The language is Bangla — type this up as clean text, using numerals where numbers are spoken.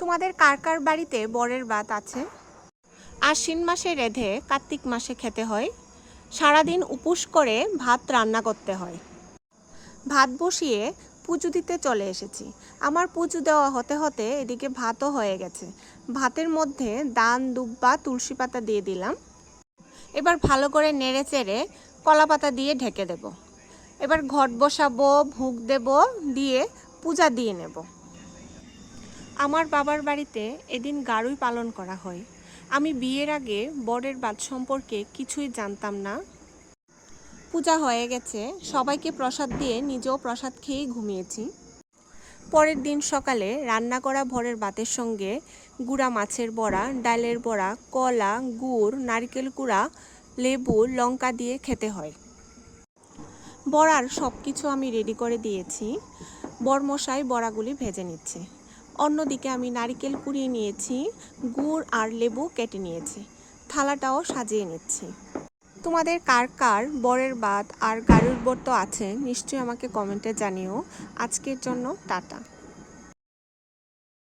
তোমাদের কার কার বাড়িতে বরের ভাত আছে? আশ্বিন মাসে রেঁধে কার্তিক মাসে খেতে হয়। সারাদিন উপোস করে ভাত রান্না করতে হয়। ভাত বসিয়ে পুজো দিতে চলে এসেছি। আমার পুজো দেওয়া হতে হতে এদিকে ভাতও হয়ে গেছে। ভাতের মধ্যে দান দুব্বা তুলসী পাতা দিয়ে দিলাম। এবার ভালো করে নেড়ে চেড়ে কলা পাতা দিয়ে ঢেকে দেব। এবার ঘট বসাবো, ভোগ দেব, দিয়ে পূজা দিয়ে নেব। আমার বাবার বাড়িতে এদিন গারুই পালন করা হয়। আমি বিয়ের আগে বরের ভাত সম্পর্কে কিছুই জানতাম না। পূজা হয়ে গেছে, সবাইকে প্রসাদ দিয়ে নিজেও প্রসাদ খেয়েই ঘুমিয়েছি। পরের দিন সকালে রান্না করা ভরের ভাতের সঙ্গে গুঁড়া মাছের বড়া, ডালের বড়া, কলা, গুড়, নারকেল কুড়া, লেবু, লঙ্কা দিয়ে খেতে হয়। বড়ার সব কিছু আমি রেডি করে দিয়েছি। বরমশাই বড়াগুলি ভেজে নিচ্ছে। অন্যদিকে আমি নারকেল কুড়িয়ে নিয়েছি, গুড় আর লেবু কেটে নিয়েছি। থালাটাও সাজিয়ে নিচ্ছি। তোমাদের কার কার বরের ভাত আর গারুর ব্রত আছে নিশ্চয়ই আমাকে কমেন্টে জানিও। আজকের জন্য টাটা।